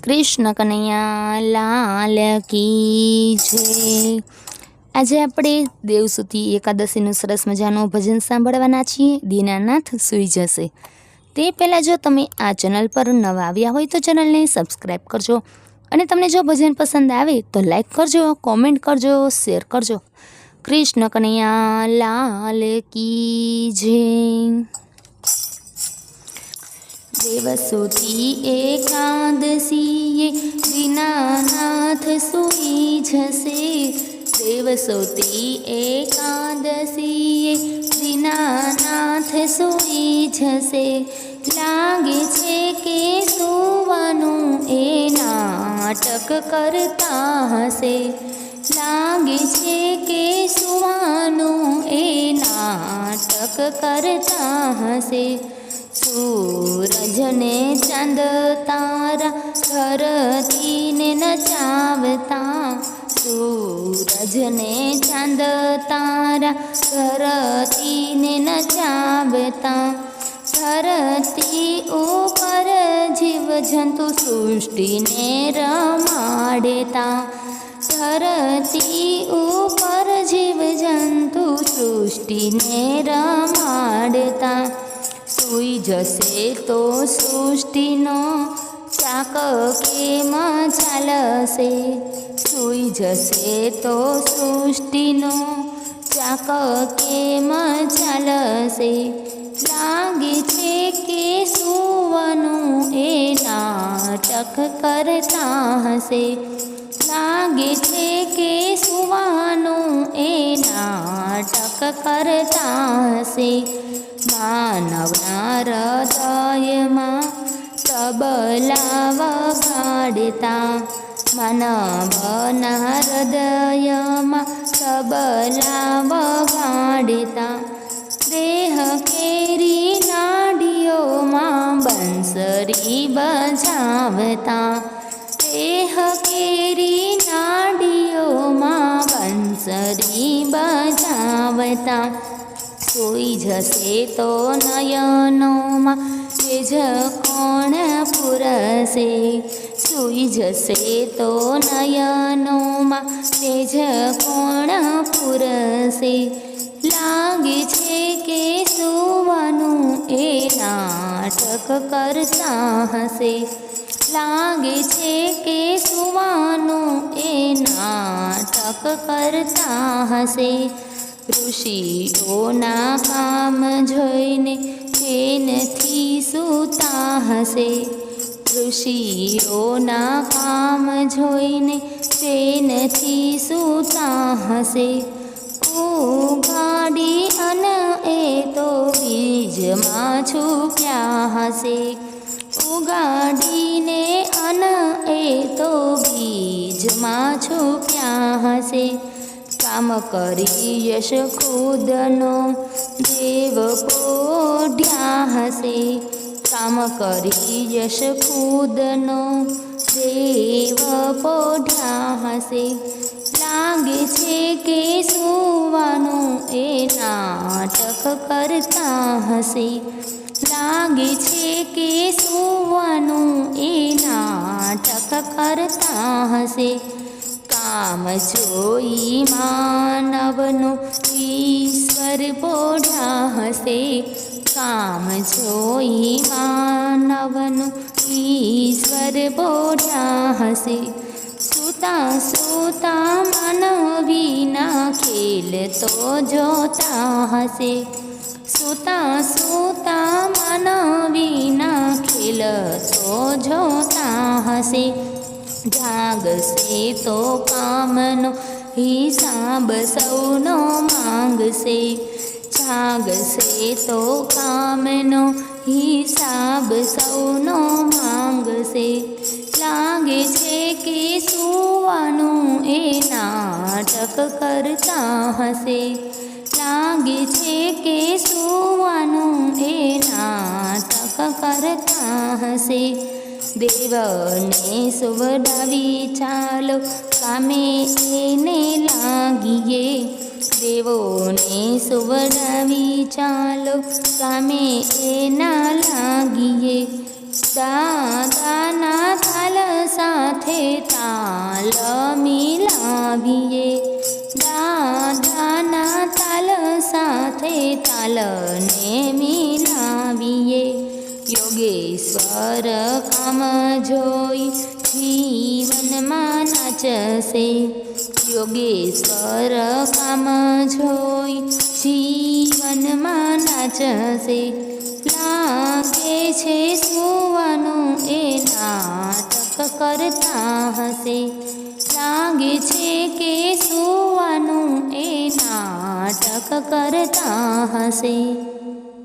કૃષ્ણ કનૈયા લાલ કી જય। આજે આપણે દેવસુતી એકાદશીનું સરસ મજાનું ભજન સાંભળવાના છીએ। દીનાનાથ સૂઈ જશે તે પહેલાં જો તમે આ ચેનલ પર નવા આવ્યા હોય તો ચેનલને સબસ્ક્રાઈબ કરજો અને તમને જો ભજન પસંદ આવે તો લાઈક કરજો, કોમેન્ટ કરજો, શેર કરજો। કૃષ્ણ કનૈયા લાલ કી જય। દેવસુતી એકાદશીએ દીનાનાથ સૂઈ જશે। દેવસુતી એકાદશીએ દીનાનાથ સૂઈ જશે। લાગે છે કે સુવાનું એ નાટક કરતા હશે। લાગે છે કે સુવાનું એ નાટક કરતા હશે। સૂરજને ચાંદ તારા ધરતીને નચાવતા। સૂરજને ચાંદ તારા ધરતીને નચાવતા। ધરતી ઉપર જીવજંતુ સૃષ્ટિને રમાડતા। ધરતી ઉપર જીવજંતુ સૃષ્ટિને રમાડતા। સૂઈ જશે તો સૃષ્ટિનો ચાક કેમ ચાલશે। સૂઈ જશે તો સૃષ્ટિનો ચાક કેમ ચાલશે। લાગે છે કે સુવાનું એ નાટક કરતા હશે। લાગે છે કે સુવાનું એ નાટક કરતા હશે। માનવના હૃદયમાં તબલા વગાડતા। માનવના હૃદયમાં તબલા વગાડતા। દેહ કેરી નાડીઓમાં બંસરી બજાવતા। દેહ કેરી નાડીઓમાં બંસરી બજાવતા। સૂઈ જશે તો નયનોમાં તેજ કોણ પૂરશે। સૂઈ જશે તો નયનોમાં તેજ કોણ પૂરશે। લાગે છે કે સુવાનું એ નાટક કરતા હશે। લાગે છે કે સુવાનું એ નાટક કરતા હશે। ઋષિઓના કામ જોઈને ચેનથી સૂતા હશે। ઋષિઓના કામ જોઈને ચેનથી સૂતા હશે। ઉગાડી અન એ તો બીજમાં છુપ્યા હશે। ઉગાડીને અન એ તો બીજમાં છુપ્યા હશે। કામ કરી યશ ખુદનો દેવ પોઢ્યા હશે। કામ કરી યશ ખુદનો દેવ પોઢ્યા હશે। લાગે છે કે સુવાનું એ નાટક કરતા હશે। લાગે છે કે સુવાનું એ નાટક કરતા હશે। કામ જોઈ માનવનો ઈશ્વર પોઢ્યા હશે। કામ જોઈ માનવનો ઈશ્વર પોઢ્યા હશે। સૂતા સૂતા માનવીના ખેલ તો જોતા હશે। સૂતા સૂતા માનવીના ખેલ તો જોતા હશે। જાગશે તો કામનો હિસાબ સૌનો માંગશે। જાગશે તો કામનો હિસાબ સૌનો માંગશે। લાગે છે કે સુવાનું એ નાટક કરતા હશે। લાગે છે કે સુવાનું એ નાટક કરતા હશે। દેવને સુવડાવી ચાલો કામે એને લાગીએ। દેવોને સુવડાવી ચાલો કામે એના લાગીએ। દાદાના તાલ યોગેશ્વર કામ જોઈ જીવનમાં નાચશે, યોગેશ્વર કામ જોઈ જીવનમાં નાચશે. લાગે છે સુવાનું એ નાટક કરતા હશે, લાગે છે કે સુવાનું એ નાટક કરતા હશે.